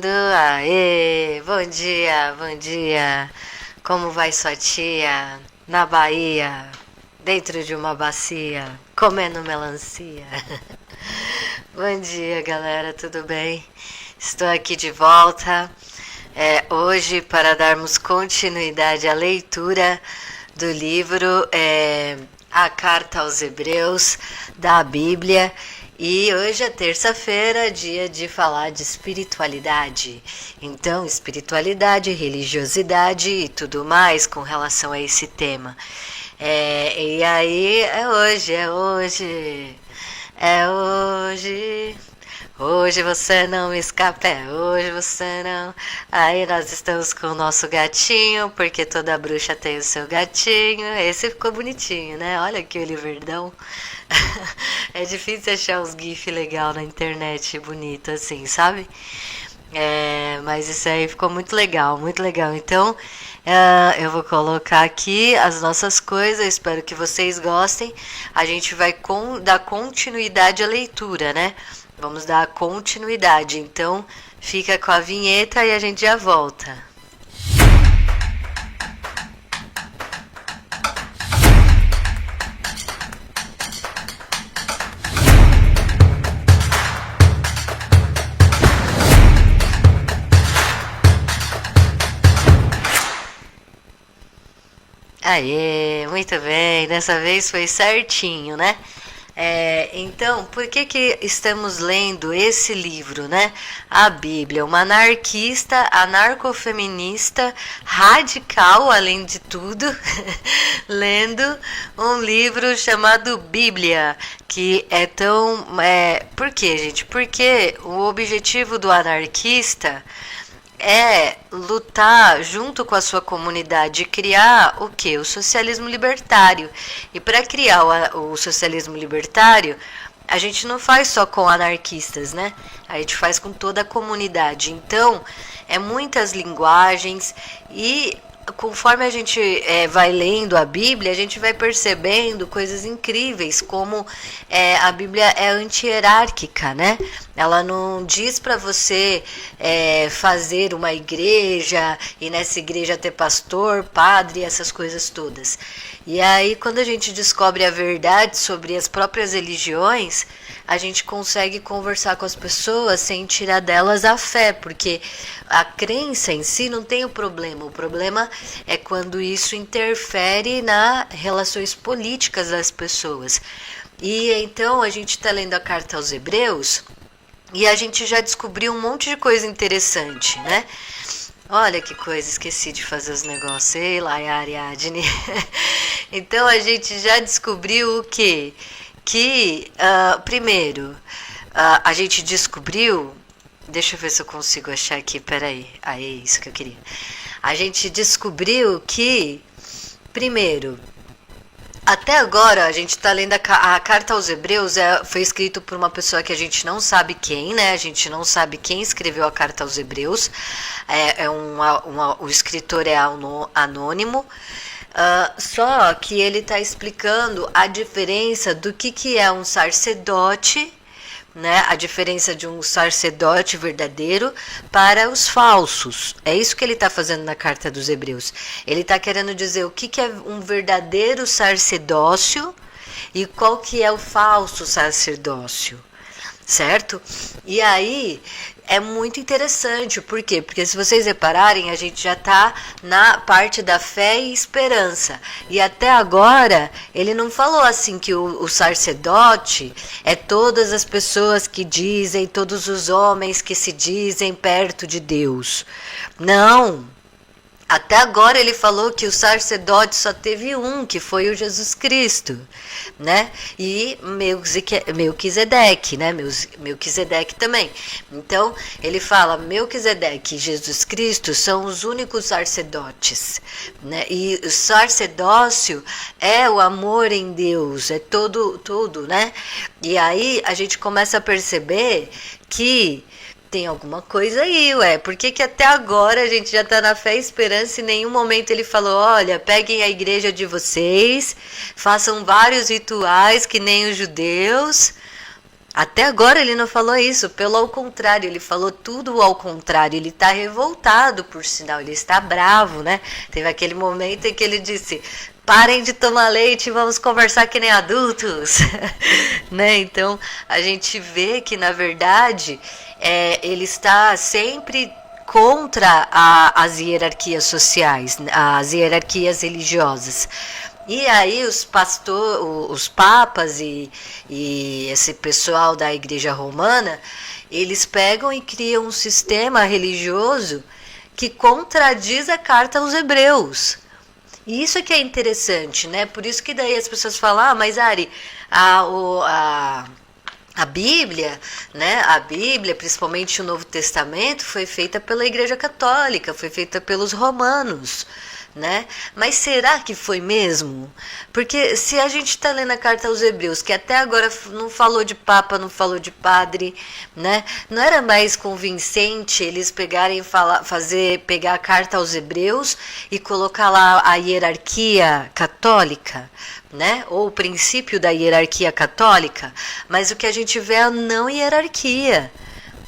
Aê, bom dia, bom dia. Como vai sua tia? Na Bahia, dentro de uma bacia, comendo melancia. Bom dia, galera, tudo bem? Estou aqui de volta hoje para darmos continuidade à leitura do livro A Carta aos Hebreus da Bíblia. E hoje é terça-feira, dia de falar de espiritualidade. Então, espiritualidade, religiosidade e tudo mais com relação a esse tema. E aí, é hoje, é hoje, é hoje. Hoje você não me escapa, hoje você não. Aí nós estamos com o nosso gatinho, porque toda bruxa tem o seu gatinho. Esse ficou bonitinho, né? Olha que olho verdão. É difícil achar uns gifs legal na internet, bonito assim, sabe? Mas isso aí ficou muito legal, muito legal. Então, eu vou colocar aqui as nossas coisas, espero que vocês gostem. A gente vai dar continuidade à leitura, né? Vamos dar continuidade. Então, fica com a vinheta e a gente já volta. Aê, muito bem. Dessa vez foi certinho, né? Então, por que estamos lendo esse livro, né? A Bíblia, uma anarquista, anarcofeminista, radical, além de tudo, lendo um livro chamado Bíblia, que é tão... por quê, gente? Porque o objetivo do anarquista é lutar junto com a sua comunidade e criar o que? O socialismo libertário. E para criar o socialismo libertário, a gente não faz só com anarquistas, né? A gente faz com toda a comunidade. Então, é muitas linguagens e conforme a gente vai lendo a Bíblia, a gente vai percebendo coisas incríveis, como a Bíblia é anti-hierárquica, né? Ela não diz para você fazer uma igreja e nessa igreja ter pastor, padre, essas coisas todas. E aí, quando a gente descobre a verdade sobre as próprias religiões, a gente consegue conversar com as pessoas sem tirar delas a fé, porque a crença em si não tem o problema é quando isso interfere nas relações políticas das pessoas. E então a gente está lendo a carta aos Hebreus e a gente já descobriu um monte de coisa interessante, né? Olha que coisa, esqueci de fazer os negócios. Sei lá, Ariadne. Então a gente já descobriu o quê? Que, primeiro, a gente descobriu... Deixa eu ver se eu consigo achar aqui, peraí. Aí, é isso que eu queria. A gente descobriu que, primeiro, até agora a gente está lendo a carta aos Hebreus, foi escrito por uma pessoa que a gente não sabe quem, né? A gente não sabe quem escreveu a carta aos Hebreus. O escritor é anônimo. Só que ele está explicando a diferença do que é um sacerdote, né? A diferença de um sacerdote verdadeiro para os falsos. É isso que ele está fazendo na carta dos Hebreus. Ele está querendo dizer o que é um verdadeiro sacerdócio e qual que é o falso sacerdócio, certo? E aí é muito interessante, por quê? Porque se vocês repararem, a gente já está na parte da fé e esperança. E até agora, ele não falou assim que o sacerdote é todas as pessoas que dizem, todos os homens que se dizem perto de Deus. Não. Até agora ele falou que o sacerdote só teve um, que foi o Jesus Cristo, né? E Melquisedeque, né? Melquisedeque também. Então, ele fala, Melquisedeque e Jesus Cristo são os únicos sacerdotes, né? E o sacerdócio é o amor em Deus, é tudo, né? E aí a gente começa a perceber que tem alguma coisa aí, ué. Por que até agora a gente já tá na fé e esperança e em nenhum momento ele falou, olha, peguem a igreja de vocês, façam vários rituais que nem os judeus, Até agora ele não falou isso, pelo ao contrário, ele falou tudo ao contrário, ele está revoltado, por sinal, ele está bravo, né? Teve aquele momento em que ele disse, parem de tomar leite, vamos conversar que nem adultos, né? Então, a gente vê que, na verdade, ele está sempre contra as hierarquias sociais, as hierarquias religiosas. E aí os papas e esse pessoal da Igreja Romana, eles pegam e criam um sistema religioso que contradiz a carta aos Hebreus. E isso que é interessante, né? Por isso que daí as pessoas falam, mas Ari, a Bíblia, né? A Bíblia, principalmente o Novo Testamento, foi feita pela Igreja Católica, foi feita pelos romanos, né? Mas será que foi mesmo? Porque se a gente está lendo a carta aos Hebreus, que até agora não falou de papa, não falou de padre, né? Não era mais convincente eles pegarem pegar a carta aos Hebreus e colocar lá a hierarquia católica, né? Ou o princípio da hierarquia católica? Mas o que a gente vê é a não hierarquia.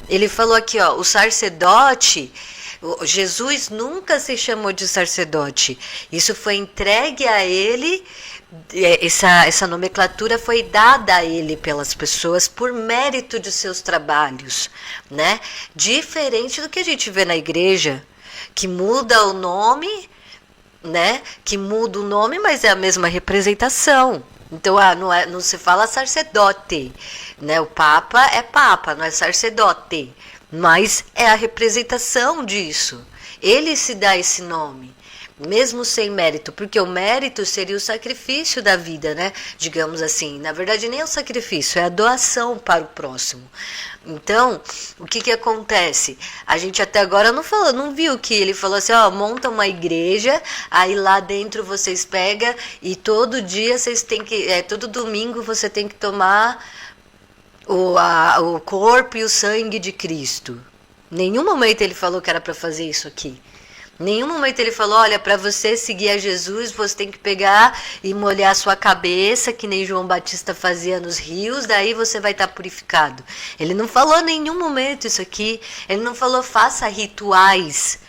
Ele falou aqui, ó, o sacerdote. Jesus nunca se chamou de sacerdote. Isso foi entregue a ele, essa nomenclatura foi dada a ele pelas pessoas por mérito de seus trabalhos, né? Diferente do que a gente vê na igreja, que muda o nome, né? Que muda o nome, mas é a mesma representação. Então, não se fala sacerdote, né? O papa é papa, não é sacerdote. Mas é a representação disso. Ele se dá esse nome, mesmo sem mérito, porque o mérito seria o sacrifício da vida, né? Digamos assim. Na verdade, nem é o sacrifício, é a doação para o próximo. Então, o que acontece? A gente até agora não viu que ele falou assim, ó, monta uma igreja, aí lá dentro vocês pegam e todo dia vocês têm que, todo domingo você tem que tomar o corpo e o sangue de Cristo. Nenhum momento ele falou que era para fazer isso aqui. Nenhum momento ele falou, olha, para você seguir a Jesus, você tem que pegar e molhar a sua cabeça, que nem João Batista fazia nos rios, daí você vai estar purificado. Ele não falou em nenhum momento isso aqui. Ele não falou, faça rituais.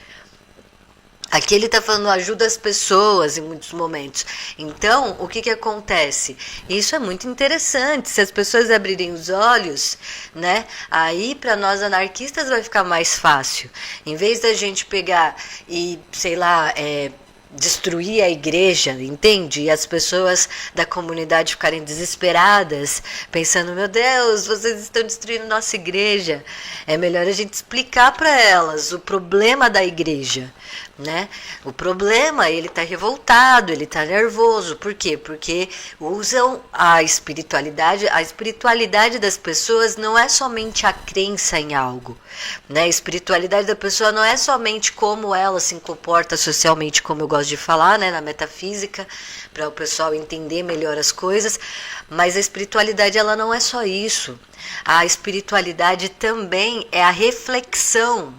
Aqui ele está falando, ajuda as pessoas em muitos momentos. Então, o que acontece? Isso é muito interessante. Se as pessoas abrirem os olhos, né? Aí, para nós anarquistas, vai ficar mais fácil. Em vez da gente pegar e, sei lá, destruir a igreja, entende? E as pessoas da comunidade ficarem desesperadas, pensando, meu Deus, vocês estão destruindo nossa igreja. É melhor a gente explicar para elas o problema da igreja, né? O problema, ele está revoltado, ele está nervoso. Por quê? Porque usam a espiritualidade das pessoas não é somente a crença em algo, né? A espiritualidade da pessoa não é somente como ela se comporta socialmente, como eu gosto de falar, né, na metafísica, para o pessoal entender melhor as coisas, mas a espiritualidade, ela não é só isso. A espiritualidade também é a reflexão,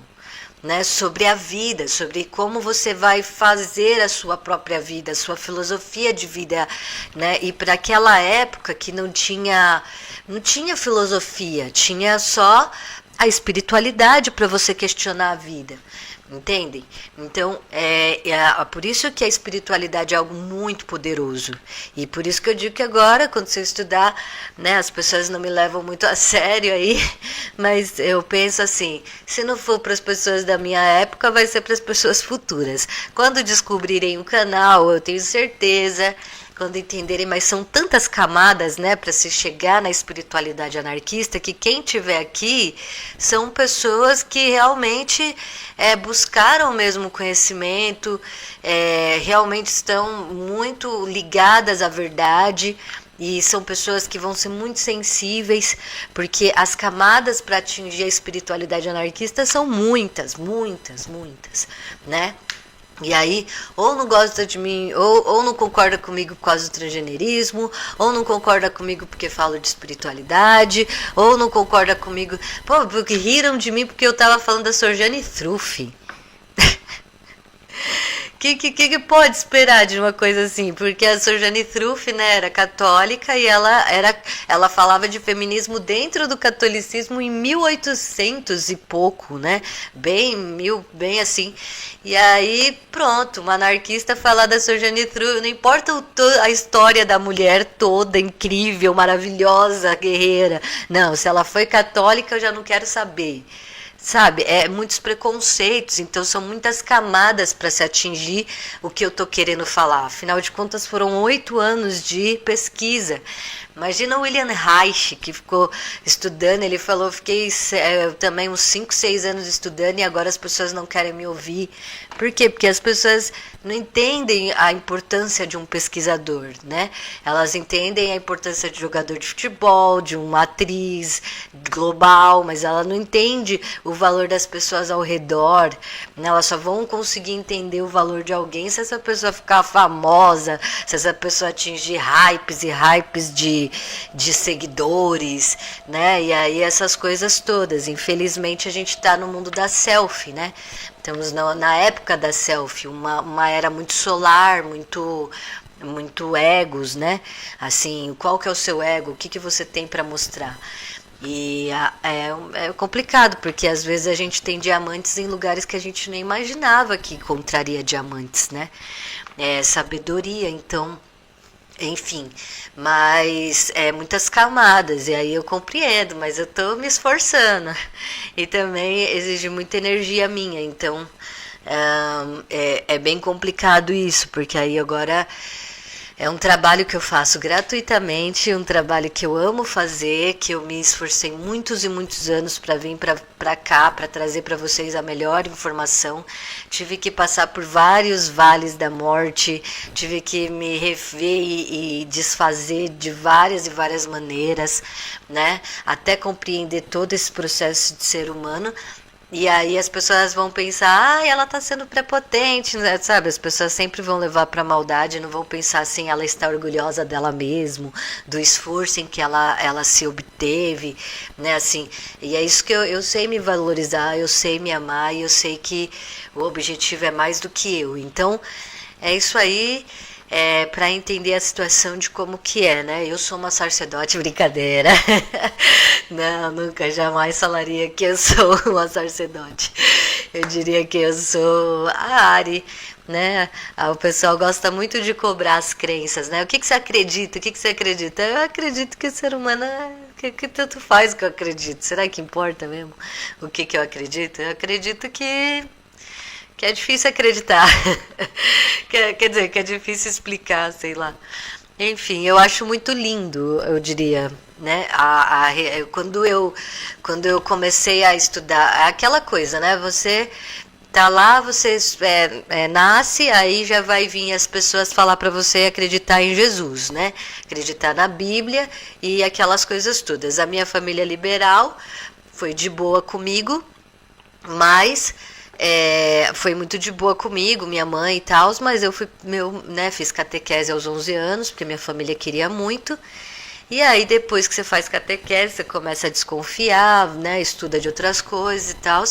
né, sobre a vida, sobre como você vai fazer a sua própria vida, a sua filosofia de vida, né? E para aquela época que não tinha filosofia, tinha só a espiritualidade para você questionar a vida. Entendem? Então, por isso que a espiritualidade é algo muito poderoso. E por isso que eu digo que agora, quando você estudar, né, as pessoas não me levam muito a sério aí, mas eu penso assim, se não for para as pessoas da minha época, vai ser para as pessoas futuras. Quando descobrirem o canal, eu tenho certeza, quando entenderem, mas são tantas camadas, né, para se chegar na espiritualidade anarquista, que quem tiver aqui são pessoas que realmente buscaram mesmo conhecimento, realmente estão muito ligadas à verdade, e são pessoas que vão ser muito sensíveis, porque as camadas para atingir a espiritualidade anarquista são muitas, né? E aí, ou não gosta de mim, ou não concorda comigo por causa do transgenerismo, ou não concorda comigo porque falo de espiritualidade, ou não concorda comigo, porque riram de mim porque eu tava falando da Sorjane Truff. que pode esperar de uma coisa assim? Porque a Sojourner Truth, né, era católica e ela falava de feminismo dentro do catolicismo em 1800 e pouco, né? Bem assim. E aí, pronto, uma anarquista falar da Sojourner Truth, não importa a história da mulher toda, incrível, maravilhosa, guerreira. Não, se ela foi católica, eu já não quero saber. Sabe, muitos preconceitos, então são muitas camadas para se atingir o que eu tô querendo falar. Afinal de contas, foram 8 anos de pesquisa. Imagina o William Reich, que ficou estudando, ele falou, fiquei também uns 5, 6 anos estudando e agora as pessoas não querem me ouvir. Por quê? Porque as pessoas não entendem a importância de um pesquisador, né? Elas entendem a importância de jogador de futebol, de uma atriz global, mas ela não entende o valor das pessoas ao redor, né? Elas só vão conseguir entender o valor de alguém se essa pessoa ficar famosa, se essa pessoa atingir hypes e hypes de seguidores, né? E aí essas coisas todas. Infelizmente a gente está no mundo da selfie, né? Estamos na época da selfie, uma era muito solar, muito egos, né? Assim, qual que é o seu ego? O que você tem para mostrar? E é complicado, porque às vezes a gente tem diamantes em lugares que a gente nem imaginava que encontraria diamantes, né? Sabedoria, então... Enfim, mas muitas camadas, e aí eu compreendo, mas eu tô me esforçando. E também exige muita energia minha, então é bem complicado isso, porque aí agora é um trabalho que eu faço gratuitamente, um trabalho que eu amo fazer, que eu me esforcei muitos e muitos anos para vir para cá, para trazer para vocês a melhor informação. Tive que passar por vários vales da morte, tive que me rever e desfazer de várias e várias maneiras, né? Até compreender todo esse processo de ser humano. E aí as pessoas vão pensar, ela está sendo prepotente, né? Sabe? As pessoas sempre vão levar para maldade, não vão pensar assim, ela está orgulhosa dela mesma, do esforço em que ela se obteve, né? Assim, e é isso que eu sei me valorizar, eu sei me amar e eu sei que o objetivo é mais do que eu. Então, é isso aí. Para entender a situação de como que é, né? Eu sou uma sacerdote, brincadeira. Não, nunca, jamais falaria que eu sou uma sacerdote. Eu diria que eu sou a Ari, né? O pessoal gosta muito de cobrar as crenças, né? O que você acredita? O que você acredita? Eu acredito que o ser humano que tanto faz o que eu acredito. Será que importa mesmo o que eu acredito? Eu acredito que é difícil acreditar. Quer dizer, que é difícil explicar, sei lá. Enfim, eu acho muito lindo, eu diria, né? Quando eu comecei a estudar, aquela coisa, né? Você tá lá, você nasce, aí já vai vir as pessoas falar para você acreditar em Jesus, né? Acreditar na Bíblia e aquelas coisas todas. A minha família liberal foi de boa comigo, mas foi muito de boa comigo, minha mãe e tal, mas eu fiz catequese aos 11 anos, porque minha família queria muito. E aí depois que você faz catequese, você começa a desconfiar, né, estuda de outras coisas e tal.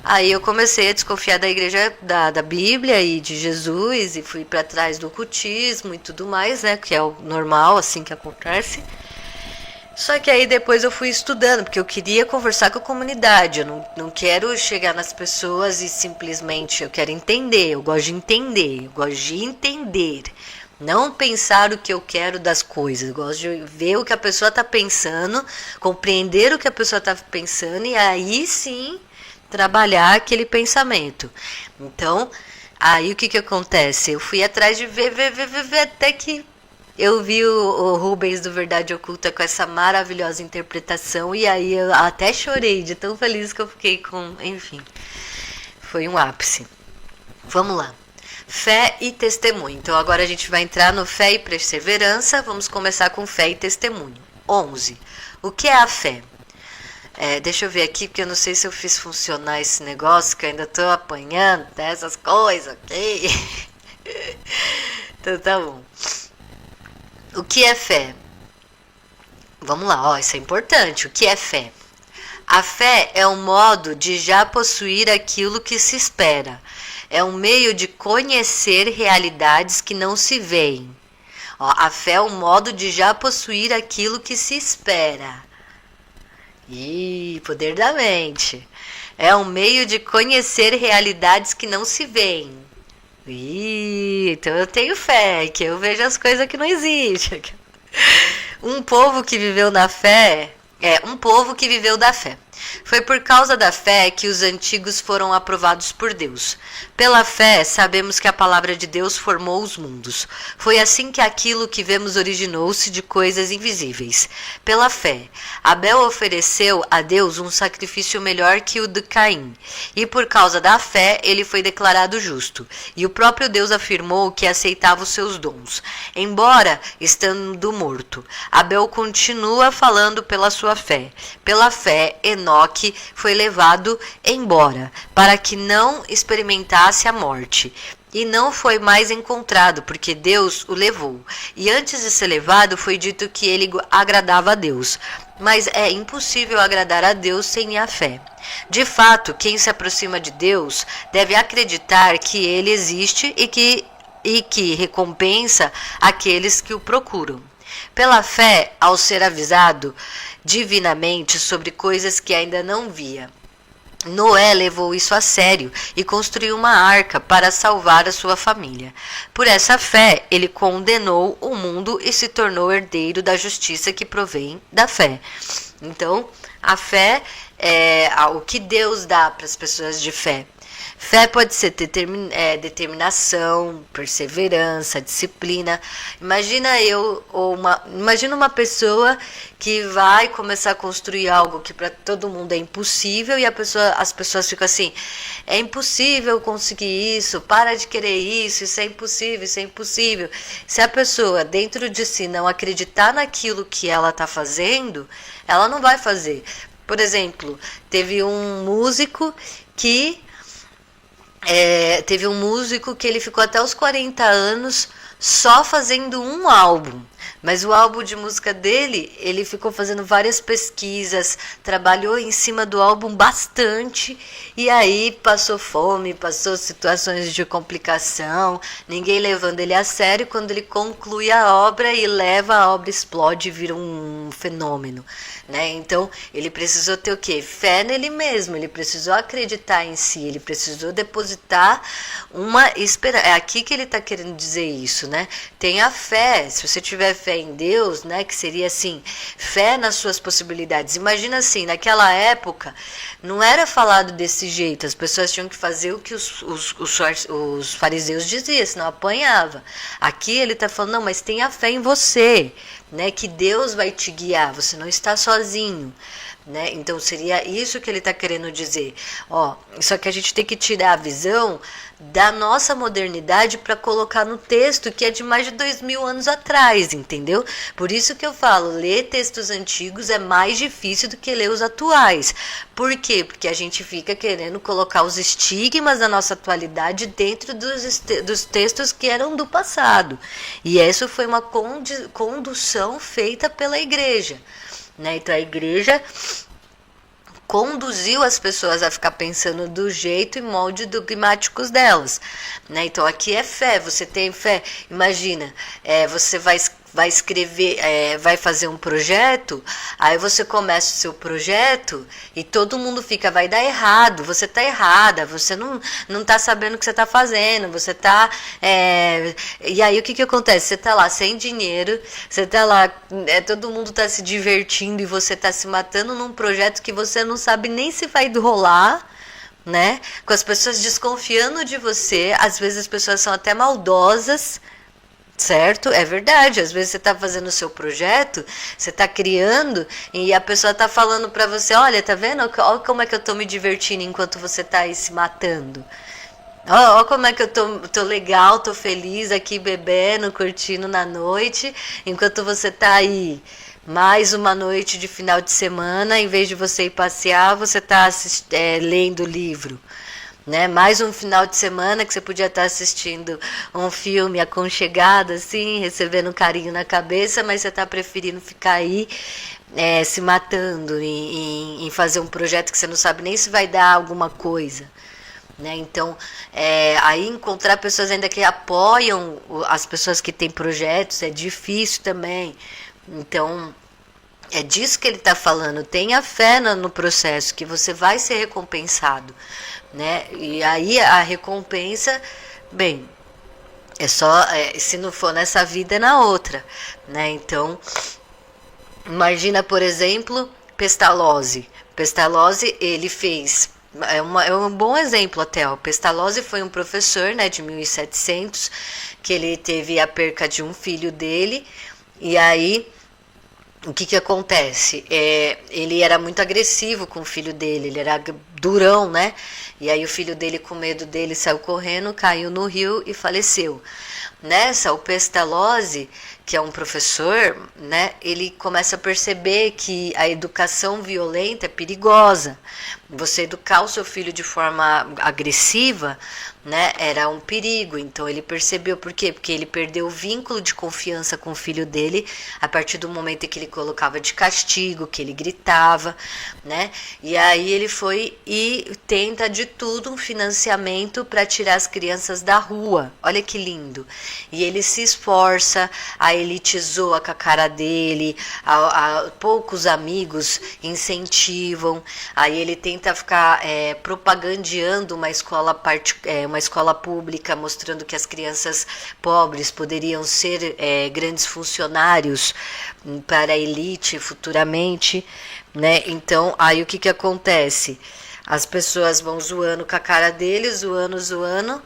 Aí eu comecei a desconfiar da igreja, da Bíblia e de Jesus, e fui para trás do ocultismo e tudo mais, né, que é o normal, assim que acontece. Só que aí depois eu fui estudando, porque eu queria conversar com a comunidade, eu não quero chegar nas pessoas e simplesmente, eu quero entender, eu gosto de entender, não pensar o que eu quero das coisas, eu gosto de ver o que a pessoa está pensando, compreender o que a pessoa está pensando e aí sim trabalhar aquele pensamento. Então, aí o que acontece? Eu fui atrás de ver até que eu vi o Rubens do Verdade Oculta com essa maravilhosa interpretação e aí eu até chorei de tão feliz que eu fiquei com... Enfim, foi um ápice. Vamos lá. Fé e testemunho. Então agora a gente vai entrar no fé e perseverança. Vamos começar com fé e testemunho. 11. O que é a fé? Deixa eu ver aqui, porque eu não sei se eu fiz funcionar esse negócio, que eu ainda tô apanhando dessas coisas, ok? Então tá bom. O que é fé? Vamos lá, isso é importante. O que é fé? A fé é um modo de já possuir aquilo que se espera. é um meio de conhecer realidades que não se veem. Ó, a fé é um modo de já possuir aquilo que se espera. Ih, poder da mente. É um meio de conhecer realidades que não se veem. Ih, então eu tenho fé, que eu vejo as coisas que não existem. Um povo que viveu na fé, um povo que viveu da fé. Foi por causa da fé que os antigos foram aprovados por Deus. Pela fé, sabemos que a palavra de Deus formou os mundos. Foi assim que aquilo que vemos originou-se de coisas invisíveis. Pela fé, Abel ofereceu a Deus um sacrifício melhor que o de Caim. E por causa da fé, ele foi declarado justo. E o próprio Deus afirmou que aceitava os seus dons. Embora estando morto, Abel continua falando pela sua fé. Pela fé, Enoque foi levado embora, para que não experimentasse a morte. E não foi mais encontrado, porque Deus o levou. E antes de ser levado, foi dito que ele agradava a Deus. Mas é impossível agradar a Deus sem a fé. De fato, quem se aproxima de Deus deve acreditar que ele existe e que recompensa aqueles que o procuram. Pela fé, ao ser avisado divinamente sobre coisas que ainda não via, Noé levou isso a sério e construiu uma arca para salvar a sua família. Por essa fé, ele condenou o mundo e se tornou herdeiro da justiça que provém da fé. Então, a fé é o que Deus dá para as pessoas de fé. Fé pode ser determinação, perseverança, disciplina. Imagina uma pessoa que vai começar a construir algo que para todo mundo é impossível e as pessoas ficam assim: é impossível conseguir isso, para de querer isso é impossível, isso é impossível. Se a pessoa dentro de si não acreditar naquilo que ela está fazendo, ela não vai fazer. Por exemplo, teve um músico que ele ficou até os 40 anos só fazendo um álbum. Mas o álbum de música dele, ele ficou fazendo várias pesquisas, trabalhou em cima do álbum bastante, e aí passou fome, passou situações de complicação, ninguém levando ele a sério. Quando ele conclui a obra e leva, a obra explode e vira um fenômeno, né? Então, ele precisou ter o quê? Fé nele mesmo, ele precisou acreditar em si, ele precisou depositar uma esperança. É aqui que ele está querendo dizer isso, né? Tenha fé, se você tiver fé em Deus, né, que seria assim, fé nas suas possibilidades. Imagina assim, naquela época não era falado desse jeito, as pessoas tinham que fazer o que os fariseus diziam, senão apanhava. Aqui ele está falando, não, mas tenha fé em você, né, que Deus vai te guiar, você não está sozinho. Né? Então seria isso que ele está querendo dizer. Só que a gente tem que tirar a visão da nossa modernidade para colocar no texto que é de mais de 2000 anos atrás, entendeu? Por isso que eu falo, ler textos antigos é mais difícil do que ler os atuais. Por quê? Porque a gente fica querendo colocar os estigmas da nossa atualidade dentro dos textos que eram do passado. E isso foi uma condução feita pela igreja. Né? Então a igreja conduziu as pessoas a ficar pensando do jeito e molde dogmáticos delas, né? Então aqui é fé, você tem fé. Imagina, você vai escrever, vai fazer um projeto, aí você começa o seu projeto e todo mundo fica, vai dar errado, você tá errada, você não tá sabendo o que você tá fazendo, você tá... E aí o que acontece? Você tá lá sem dinheiro, você tá lá, todo mundo tá se divertindo e você tá se matando num projeto que você não sabe nem se vai rolar, né? Com as pessoas desconfiando de você, às vezes as pessoas são até maldosas, certo? É verdade, às vezes você está fazendo o seu projeto, você está criando e a pessoa está falando para você, olha, tá vendo? Olha como é que eu tô me divertindo enquanto você está aí se matando. Olha como é que eu tô legal, tô feliz aqui bebendo, curtindo na noite, enquanto você tá aí mais uma noite de final de semana, em vez de você ir passear, você tá lendo livro. Né? Mais um final de semana que você podia estar assistindo um filme aconchegado, assim, recebendo um carinho na cabeça, mas você está preferindo ficar aí se matando em fazer um projeto que você não sabe nem se vai dar alguma coisa. né? Então, aí encontrar pessoas ainda que apoiam as pessoas que têm projetos é difícil também. Então, é disso que ele está falando. Tenha fé no processo, que você vai ser recompensado, né? E aí a recompensa, bem, é só, se não for nessa vida, é na outra, né? Então, imagina, por exemplo, Pestalozzi. Pestalozzi, ele fez... É um bom exemplo até. O Pestalozzi foi um professor, né, de 1700, que ele teve a perca de um filho dele, e aí o que acontece? Ele era muito agressivo com o filho dele, ele era durão, né? E aí o filho dele, com medo dele, saiu correndo, caiu no rio e faleceu. Nessa, o Pestalozzi, que é um professor, né, ele começa a perceber que a educação violenta é perigosa. Você educar o seu filho de forma agressiva, né, era um perigo. Então ele percebeu por quê? Porque ele perdeu o vínculo de confiança com o filho dele a partir do momento em que ele colocava de castigo, que ele gritava, né? E aí ele foi e tenta de tudo um financiamento para tirar as crianças da rua. Olha que lindo. E ele se esforça, a elite zoa com a cara dele, poucos amigos incentivam, aí ele tenta ficar propagandeando uma escola pública, mostrando que as crianças pobres poderiam ser grandes funcionários para a elite futuramente, né? Então, aí o que acontece? As pessoas vão zoando com a cara dele, zoando,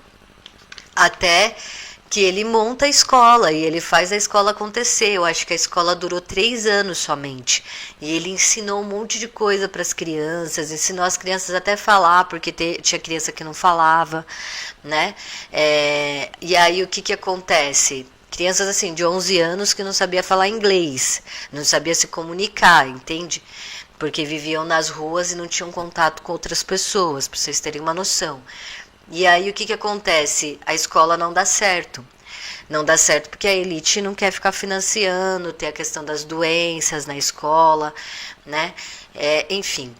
até que ele monta a escola e ele faz a escola acontecer. Eu acho que a escola durou 3 anos somente. E ele ensinou um monte de coisa para as crianças, ensinou as crianças até falar, porque tinha criança que não falava, né? E aí o que acontece? Crianças assim, de 11 anos que não sabia falar inglês, não sabia se comunicar, entende? Porque viviam nas ruas e não tinham contato com outras pessoas, para vocês terem uma noção. E aí o que acontece? A escola não dá certo. Não dá certo porque a elite não quer ficar financiando, tem a questão das doenças na escola, né? Enfim.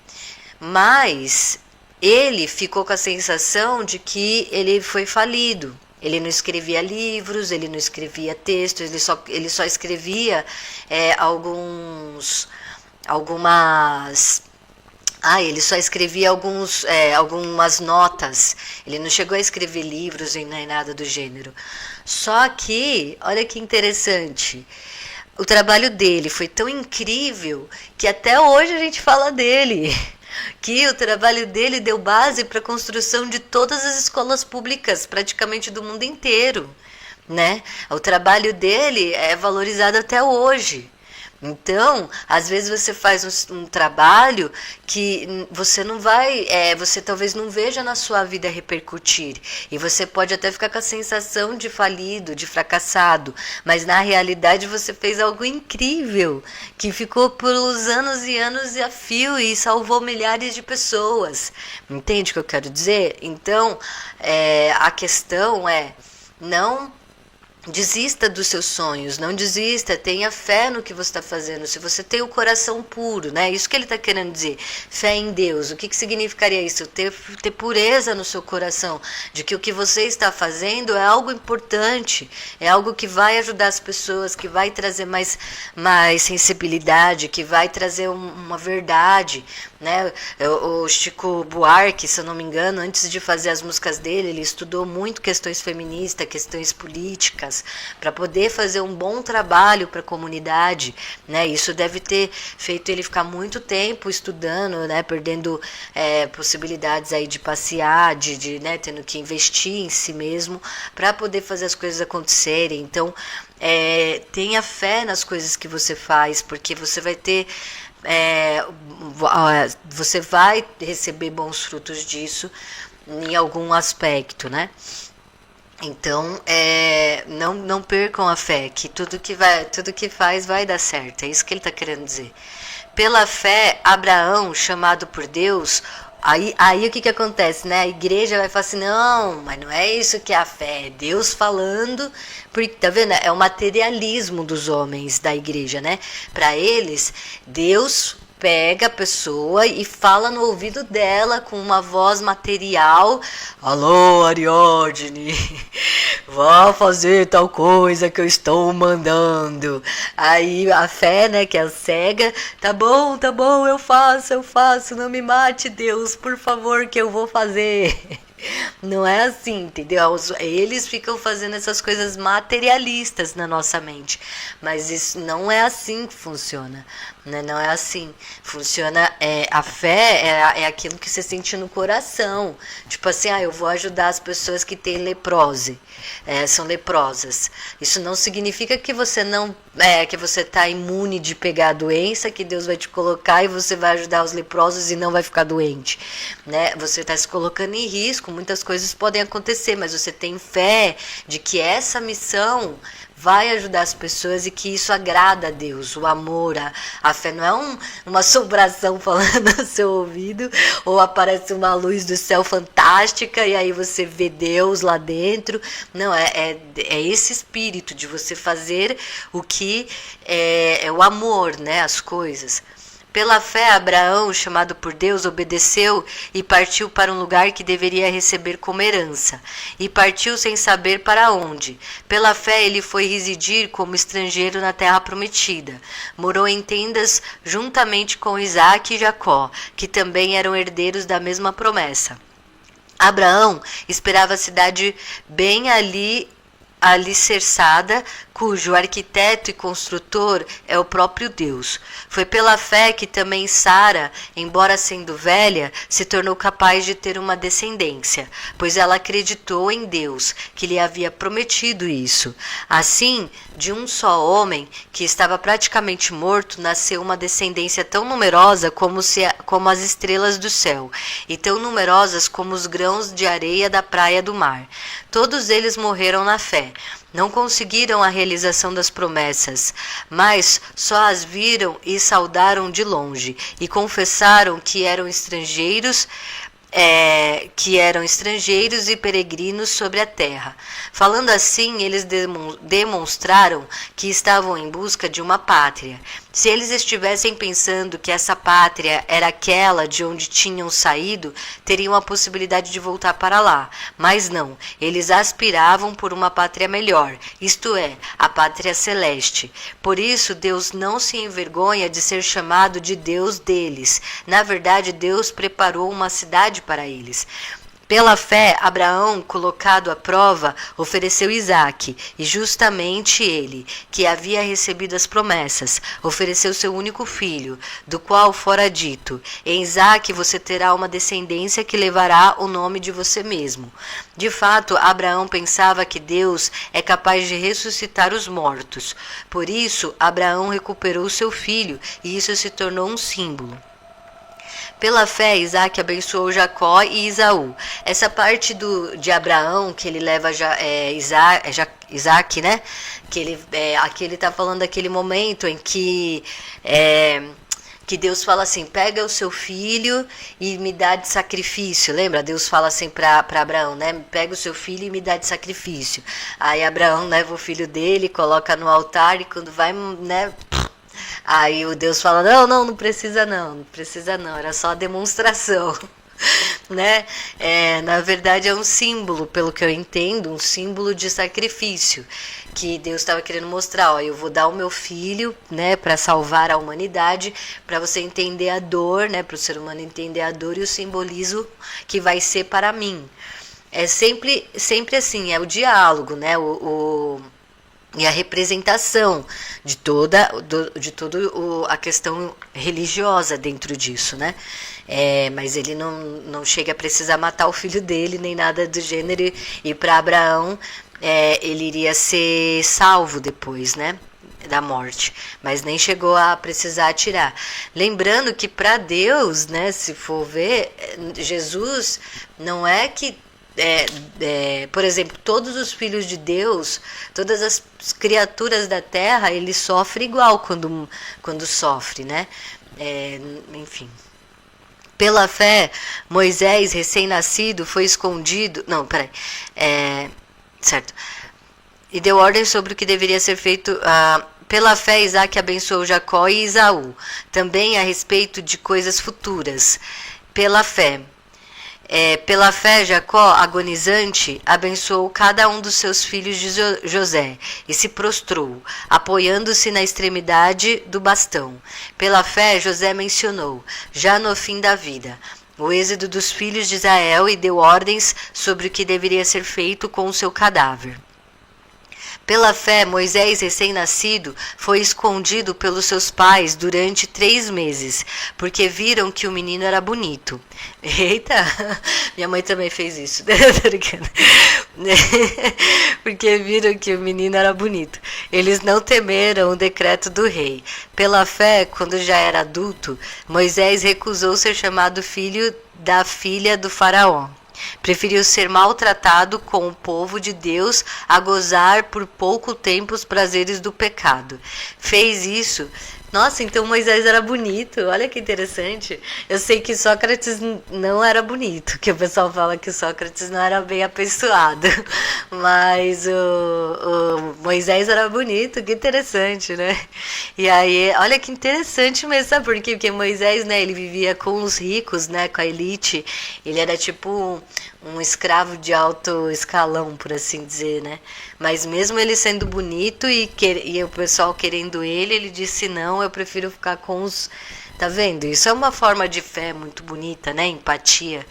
Mas ele ficou com a sensação de que ele foi falido. Ele não escrevia livros, ele não escrevia textos, ele só escrevia ele só escrevia algumas notas. Ele não chegou a escrever livros nem nada do gênero. Só que, olha que interessante, o trabalho dele foi tão incrível que até hoje a gente fala dele. Que o trabalho dele deu base para a construção de todas as escolas públicas, praticamente do mundo inteiro, né? O trabalho dele é valorizado até hoje. Então, às vezes você faz um trabalho que você não vai, você talvez não veja na sua vida repercutir. E você pode até ficar com a sensação de falido, de fracassado. Mas na realidade você fez algo incrível, que ficou por anos e anos a fio e salvou milhares de pessoas. Entende o que eu quero dizer? Então, a questão não desista dos seus sonhos, não desista, tenha fé no que você está fazendo, se você tem o coração puro, né? Isso que ele está querendo dizer, fé em Deus. O que significaria isso? Ter pureza no seu coração, de que o que você está fazendo é algo importante, é algo que vai ajudar as pessoas, que vai trazer mais sensibilidade, que vai trazer uma verdade, né? O Chico Buarque, se eu não me engano, antes de fazer as músicas dele, ele estudou muito questões feministas, questões políticas, para poder fazer um bom trabalho para a comunidade, né? Isso deve ter feito ele ficar muito tempo estudando, né? Perdendo possibilidades aí de passear, né? Tendo que investir em si mesmo para poder fazer as coisas acontecerem. Então, tenha fé nas coisas que você faz, porque você vai ter você vai receber bons frutos disso em algum aspecto, né? Então, não percam a fé, que tudo que faz vai dar certo. É isso que ele está querendo dizer. Pela fé, Abraão, chamado por Deus, aí o que acontece, né? A igreja vai falar assim, não, mas não é isso que é a fé, é Deus falando, porque, tá vendo? É o materialismo dos homens da igreja, né? Para eles, Deus pega a pessoa e fala no ouvido dela com uma voz material: alô, Ariadne, vá fazer tal coisa que eu estou mandando. Aí a fé, né, que é a cega: tá bom, eu faço, não me mate, Deus, por favor, que eu vou fazer. Não é assim, entendeu? Eles ficam fazendo essas coisas materialistas na nossa mente, mas isso não é assim que funciona, né? Não é assim. Funciona, a fé é aquilo que você sente no coração. Tipo assim, eu vou ajudar as pessoas que têm leprose, são leprosas. Isso não significa que você não que você está imune de pegar a doença, que Deus vai te colocar e você vai ajudar os leprosos e não vai ficar doente, né? Você está se colocando em risco, muitas coisas podem acontecer, mas você tem fé de que essa missão vai ajudar as pessoas e que isso agrada a Deus. O amor, a fé não é uma assombração falando no seu ouvido, ou aparece uma luz do céu fantástica e aí você vê Deus lá dentro. Não, é esse espírito de você fazer o que é o amor, né, as coisas. Pela fé, Abraão, chamado por Deus, obedeceu e partiu para um lugar que deveria receber como herança. E partiu sem saber para onde. Pela fé, ele foi residir como estrangeiro na terra prometida. Morou em tendas juntamente com Isaque e Jacó, que também eram herdeiros da mesma promessa. Abraão esperava a cidade bem alicerçada, cujo arquiteto e construtor é o próprio Deus. Foi pela fé que também Sara, embora sendo velha, se tornou capaz de ter uma descendência, pois ela acreditou em Deus, que lhe havia prometido isso. Assim, de um só homem, que estava praticamente morto, nasceu uma descendência tão numerosa como as estrelas do céu, e tão numerosas como os grãos de areia da praia do mar. Todos eles morreram na fé. Não conseguiram a realização das promessas, mas só as viram e saudaram de longe, e confessaram que eram estrangeiros e peregrinos sobre a terra. Falando assim, eles demonstraram que estavam em busca de uma pátria. Se eles estivessem pensando que essa pátria era aquela de onde tinham saído, teriam a possibilidade de voltar para lá. Mas não, eles aspiravam por uma pátria melhor, isto é, a pátria celeste. Por isso, Deus não se envergonha de ser chamado de Deus deles. Na verdade, Deus preparou uma cidade para eles. Pela fé, Abraão, colocado à prova, ofereceu Isaque, e justamente ele, que havia recebido as promessas, ofereceu seu único filho, do qual fora dito: em Isaque você terá uma descendência que levará o nome de você mesmo. De fato, Abraão pensava que Deus é capaz de ressuscitar os mortos. Por isso, Abraão recuperou seu filho, e isso se tornou um símbolo. Pela fé, Isaque abençoou Jacó e Esaú. Essa parte de Abraão, que ele leva Isaque, né? Aqui ele está falando daquele momento em que Deus fala assim: pega o seu filho e me dá de sacrifício. Lembra? Deus fala assim para Abraão, né? Pega o seu filho e me dá de sacrifício. Aí Abraão leva o filho dele, coloca no altar, e quando vai, né? Aí o Deus fala: não precisa não, era só a demonstração, né? Na verdade é um símbolo, pelo que eu entendo, um símbolo de sacrifício, que Deus estava querendo mostrar: eu vou dar o meu filho, né, para salvar a humanidade, para você entender a dor, né, para o ser humano entender a dor e o simbolismo que vai ser para mim. É sempre assim, é o diálogo, né, e a representação de toda a questão religiosa dentro disso, né? Mas ele não chega a precisar matar o filho dele, nem nada do gênero, e para Abraão ele iria ser salvo depois, né? Da morte, mas nem chegou a precisar atirar. Lembrando que para Deus, né, se for ver, Jesus não é que por exemplo, todos os filhos de Deus, todas as criaturas da terra, ele sofre igual quando sofre, né? Enfim. Pela fé, Moisés, recém-nascido, foi escondido. Não, peraí. Certo. E deu ordem sobre o que deveria ser feito Pela fé, Isaac abençoou Jacó e Esaú, também a respeito de coisas futuras. Pela fé, Jacó, agonizante, abençoou cada um dos seus filhos de José e se prostrou, apoiando-se na extremidade do bastão. Pela fé, José mencionou, já no fim da vida, o êxodo dos filhos de Israel e deu ordens sobre o que deveria ser feito com o seu cadáver. Pela fé, Moisés, recém-nascido, foi escondido pelos seus pais durante 3 meses, porque viram que o menino era bonito. Eita, minha mãe também fez isso. Porque viram que o menino era bonito. Eles não temeram o decreto do rei. Pela fé, quando já era adulto, Moisés recusou ser chamado filho da filha do faraó. Preferiu ser maltratado com o povo de Deus a gozar por pouco tempo os prazeres do pecado. Fez isso. Nossa, então Moisés era bonito. Olha que interessante. Eu sei que Sócrates não era bonito, que o pessoal fala que Sócrates não era bem apessoado. Mas o Moisés era bonito, que interessante, né? E aí, olha que interessante mesmo, sabe por quê? Porque Moisés, né, ele vivia com os ricos, né, com a elite. Ele era tipo um escravo de alto escalão, por assim dizer, né? Mas mesmo ele sendo bonito e o pessoal querendo ele disse não, eu prefiro ficar com os... Tá vendo? Isso é uma forma de fé muito bonita, né? Empatia.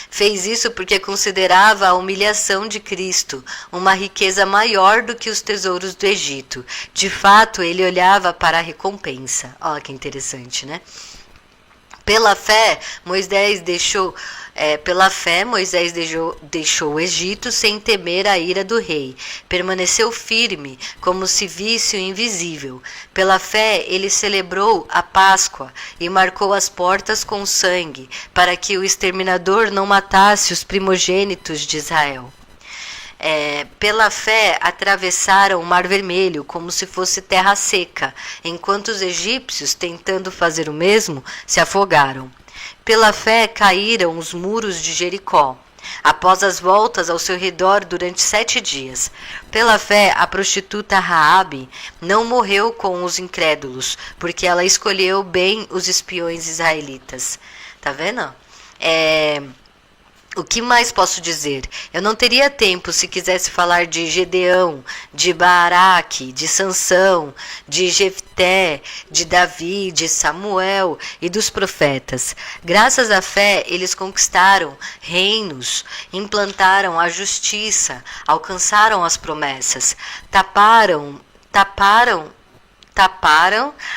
Fez isso porque considerava a humilhação de Cristo uma riqueza maior do que os tesouros do Egito. De fato, ele olhava para a recompensa. Olha que interessante, né? Pela fé, Moisés deixou o Egito sem temer a ira do rei. Permaneceu firme, como se visse o invisível. Pela fé, ele celebrou a Páscoa e marcou as portas com sangue, para que o exterminador não matasse os primogênitos de Israel. Pela fé, atravessaram o Mar Vermelho como se fosse terra seca, enquanto os egípcios, tentando fazer o mesmo, se afogaram. Pela fé, caíram os muros de Jericó, após as voltas ao seu redor durante 7 dias. Pela fé, a prostituta Raabe não morreu com os incrédulos, porque ela escolheu bem os espiões israelitas. Tá vendo? O que mais posso dizer? Eu não teria tempo se quisesse falar de Gedeão, de Baraque, de Sansão, de Jefté, de Davi, de Samuel e dos profetas. Graças à fé, eles conquistaram reinos, implantaram a justiça, alcançaram as promessas, taparam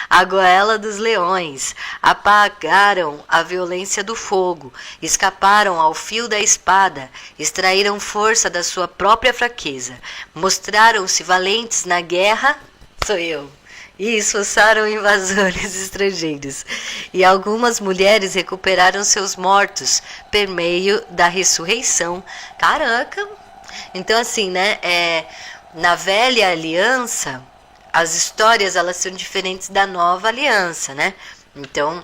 a goela dos leões, apagaram a violência do fogo, escaparam ao fio da espada, extraíram força da sua própria fraqueza, mostraram-se valentes na guerra, sou eu, e expulsaram invasores estrangeiros. E algumas mulheres recuperaram seus mortos por meio da ressurreição. Caraca! Então assim, né, na velha aliança, as histórias, elas são diferentes da nova aliança, né? Então,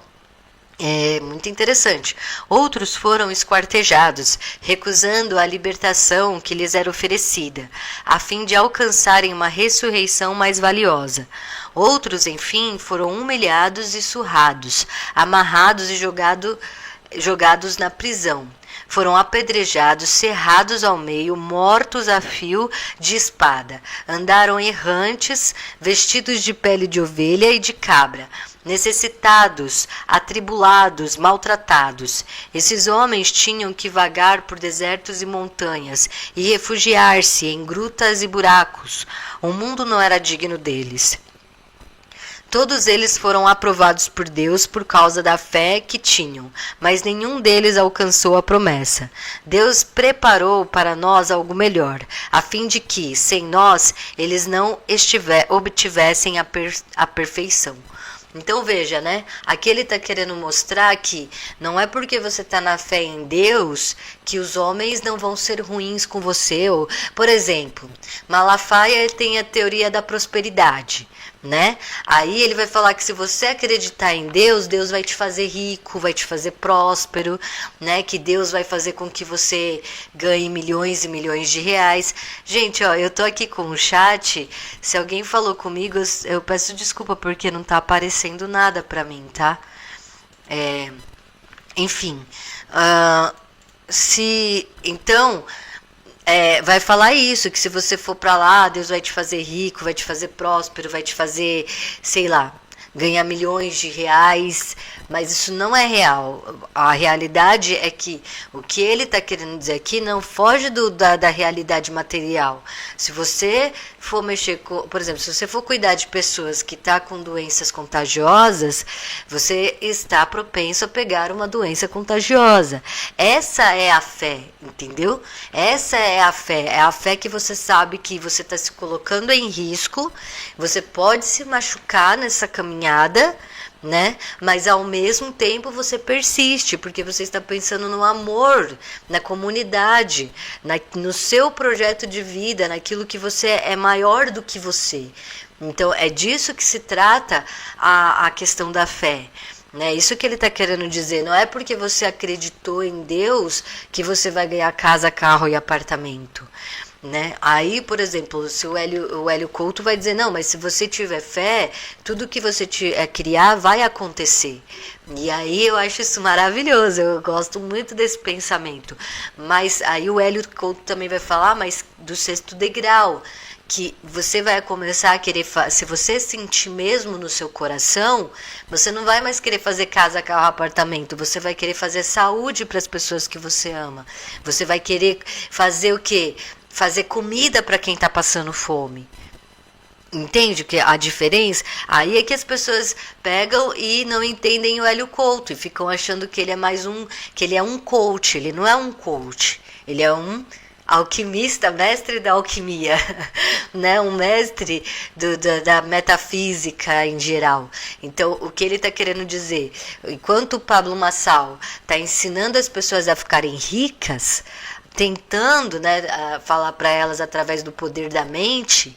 é muito interessante. Outros foram esquartejados, recusando a libertação que lhes era oferecida, a fim de alcançarem uma ressurreição mais valiosa. Outros, enfim, foram humilhados e surrados, amarrados e jogados na prisão. Foram apedrejados, cerrados ao meio, mortos a fio de espada. Andaram errantes, vestidos de pele de ovelha e de cabra, necessitados, atribulados, maltratados. Esses homens tinham que vagar por desertos e montanhas e refugiar-se em grutas e buracos. O mundo não era digno deles. Todos eles foram aprovados por Deus por causa da fé que tinham, mas nenhum deles alcançou a promessa. Deus preparou para nós algo melhor, a fim de que, sem nós, eles não obtivessem a perfeição. Então veja, né? Aqui ele está querendo mostrar que não é porque você está na fé em Deus que os homens não vão ser ruins com você. Ou, por exemplo, Malafaia tem a teoria da prosperidade. né? Aí ele vai falar que se você acreditar em Deus, Deus vai te fazer rico, vai te fazer próspero, né? Que Deus vai fazer com que você ganhe milhões e milhões de reais. Gente, ó, eu tô aqui com o chat. Se alguém falou comigo, eu peço desculpa porque não tá aparecendo nada pra mim, tá? Enfim, se então vai falar isso, que se você for pra lá, Deus vai te fazer rico, vai te fazer próspero, vai te fazer, sei lá, ganhar milhões de reais, mas isso não é real. A realidade é que o que ele está querendo dizer aqui não foge da realidade material. Se você for mexer com, por exemplo, se você for cuidar de pessoas que estão com doenças contagiosas, você está propenso a pegar uma doença contagiosa. Essa é a fé, entendeu? Essa é a fé que você sabe que você está se colocando em risco, você pode se machucar nessa caminhada, né? Mas ao mesmo tempo você persiste, porque você está pensando no amor, na comunidade, no seu projeto de vida, naquilo que você é maior do que você. Então é disso que se trata a questão da fé. Né? Isso que ele está querendo dizer. Não é porque você acreditou em Deus que você vai ganhar casa, carro e apartamento. Né? Aí, por exemplo, se o Hélio Couto vai dizer, não, mas se você tiver fé, tudo que você criar vai acontecer. E aí eu acho isso maravilhoso, eu gosto muito desse pensamento. Mas aí o Hélio Couto também vai falar, mas do sexto degrau, que você vai começar a querer, se você sentir mesmo no seu coração, você não vai mais querer fazer casa, carro, apartamento, você vai querer fazer saúde para as pessoas que você ama. Você vai querer fazer o quê? Fazer comida para quem está passando fome. Entende que a diferença? Aí é que as pessoas pegam e não entendem o Hélio Couto e ficam achando que ele é que ele é um coach. Ele não é um coach, ele é um alquimista, mestre da alquimia, né? Um mestre da metafísica em geral. Então, o que ele está querendo dizer? Enquanto o Pablo Marçal está ensinando as pessoas a ficarem ricas, tentando, né, falar para elas através do poder da mente,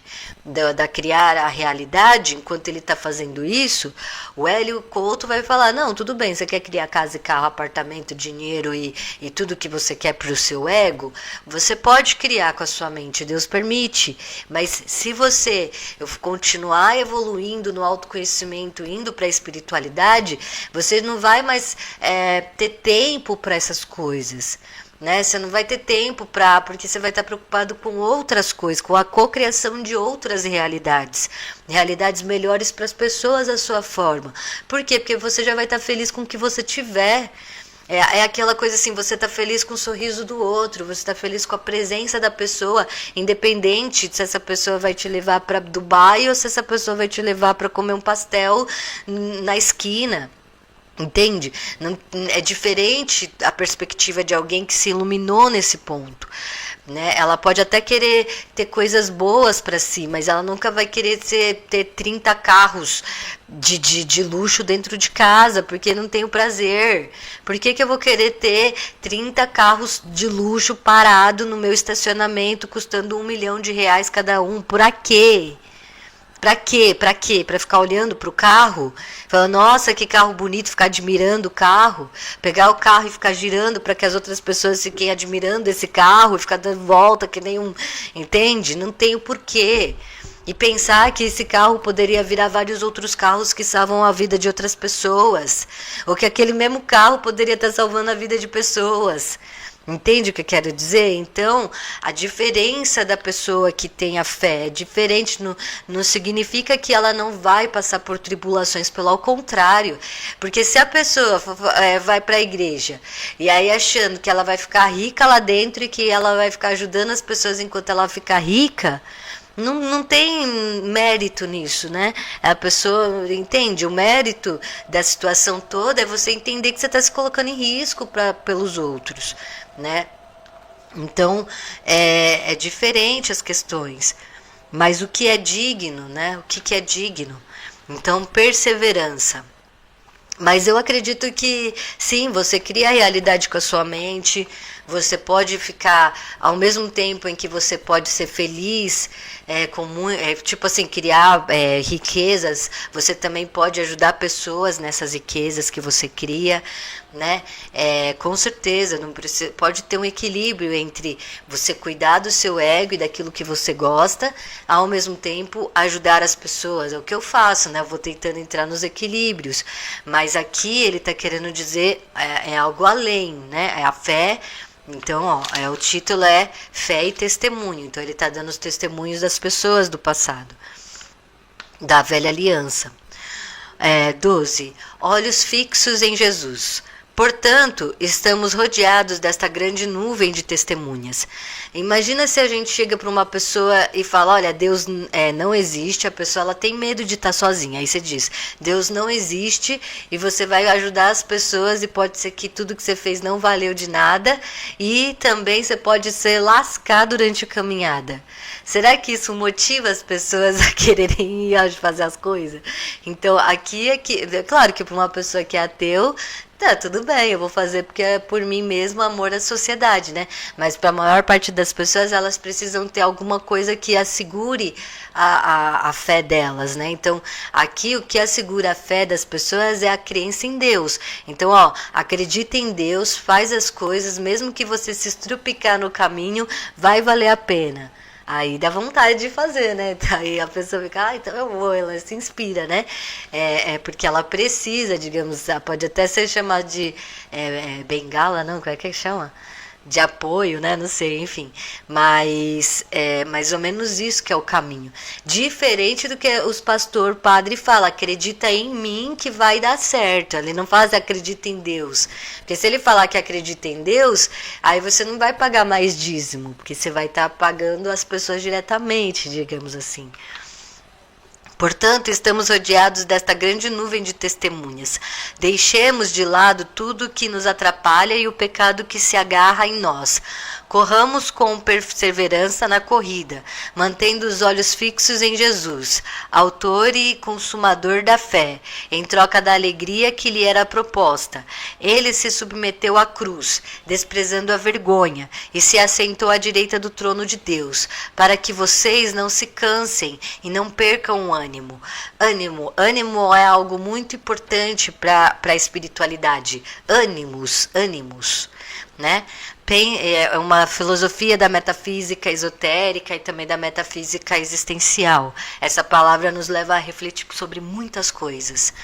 da criar a realidade, enquanto ele está fazendo isso, o Hélio Couto vai falar, não, tudo bem, você quer criar casa, carro, apartamento, dinheiro e tudo que você quer para o seu ego, você pode criar com a sua mente, Deus permite, mas se você continuar evoluindo no autoconhecimento, indo para a espiritualidade, você não vai mais ter tempo para essas coisas. Né? Você não vai ter tempo porque você vai estar preocupado com outras coisas, com a cocriação de outras realidades melhores para as pessoas à sua forma. Por quê? Porque você já vai estar feliz com o que você tiver. É aquela coisa assim, você está feliz com o sorriso do outro, você está feliz com a presença da pessoa, independente se essa pessoa vai te levar para Dubai ou se essa pessoa vai te levar para comer um pastel na esquina. Entende? Não, é diferente a perspectiva de alguém que se iluminou nesse ponto. Né? Ela pode até querer ter coisas boas para si, mas ela nunca vai querer ter 30 carros de luxo dentro de casa, porque não tem o prazer. Por que eu vou querer ter 30 carros de luxo parado no meu estacionamento, custando R$1 milhão cada um? Por quê? Pra quê? Pra quê? Pra ficar olhando pro carro? Falando, nossa, que carro bonito, ficar admirando o carro. Pegar o carro e ficar girando para que as outras pessoas fiquem admirando esse carro e ficar dando volta que nem um... Entende? Não tem o porquê. E pensar que esse carro poderia virar vários outros carros que salvam a vida de outras pessoas. Ou que aquele mesmo carro poderia estar salvando a vida de pessoas. Entende o que eu quero dizer? Então, a diferença da pessoa que tem a fé é diferente, não significa que ela não vai passar por tribulações, pelo contrário. Porque se a pessoa vai para a igreja e aí achando que ela vai ficar rica lá dentro e que ela vai ficar ajudando as pessoas enquanto ela ficar rica, não tem mérito nisso, né? A pessoa entende, o mérito da situação toda é você entender que você está se colocando em risco pelos outros, né? Então, é diferente as questões. Mas o que é digno, né? O que é digno? Então, perseverança. Mas eu acredito que, sim, você cria a realidade com a sua mente, Você pode ficar, ao mesmo tempo em que você pode ser feliz, tipo assim, criar riquezas, você também pode ajudar pessoas nessas riquezas que você cria, né? Com certeza, não precisa, pode ter um equilíbrio entre você cuidar do seu ego e daquilo que você gosta, ao mesmo tempo ajudar as pessoas. É o que eu faço, né? Eu vou tentando entrar nos equilíbrios, mas aqui ele está querendo dizer algo além, né? É a fé. Então, o título é Fé e Testemunho. Então, ele está dando os testemunhos das pessoas do passado, da velha aliança. 12. Olhos fixos em Jesus. Portanto, estamos rodeados desta grande nuvem de testemunhas. Imagina se a gente chega para uma pessoa e fala, olha, Deus não existe, a pessoa ela tem medo de estar sozinha. Aí você diz, Deus não existe e você vai ajudar as pessoas e pode ser que tudo que você fez não valeu de nada e também você pode ser lascado durante a caminhada. Será que isso motiva as pessoas a quererem ir fazer as coisas? Então, aqui é claro que para uma pessoa que é ateu, tá, tudo bem, eu vou fazer porque é por mim mesmo amor à sociedade, né? Mas para a maior parte das pessoas, elas precisam ter alguma coisa que assegure a fé delas, né? Então, aqui o que assegura a fé das pessoas é a crença em Deus. Então, acredita em Deus, faz as coisas, mesmo que você se estrupicar no caminho, vai valer a pena. Aí dá vontade de fazer, né? Aí a pessoa fica, então eu vou, ela se inspira, né? Porque ela precisa, digamos, pode até ser chamada de bengala, não? Como é que chama? De apoio, né? Não sei, enfim. Mas é mais ou menos isso que é o caminho. Diferente do que os pastor, padre fala, acredita em mim que vai dar certo. Ele não fala acredita em Deus. Porque se ele falar que acredita em Deus, aí você não vai pagar mais dízimo, porque você vai estar pagando as pessoas diretamente, digamos assim. Portanto, estamos rodeados desta grande nuvem de testemunhas. Deixemos de lado tudo que nos atrapalha e o pecado que se agarra em nós. Corramos com perseverança na corrida, mantendo os olhos fixos em Jesus, autor e consumador da fé, em troca da alegria que lhe era proposta. Ele se submeteu à cruz, desprezando a vergonha, e se assentou à direita do trono de Deus, para que vocês não se cansem e não percam o ânimo. Ânimo é algo muito importante para a espiritualidade. Ânimos, né? É uma filosofia da metafísica esotérica e também da metafísica existencial. Essa palavra nos leva a refletir sobre muitas coisas.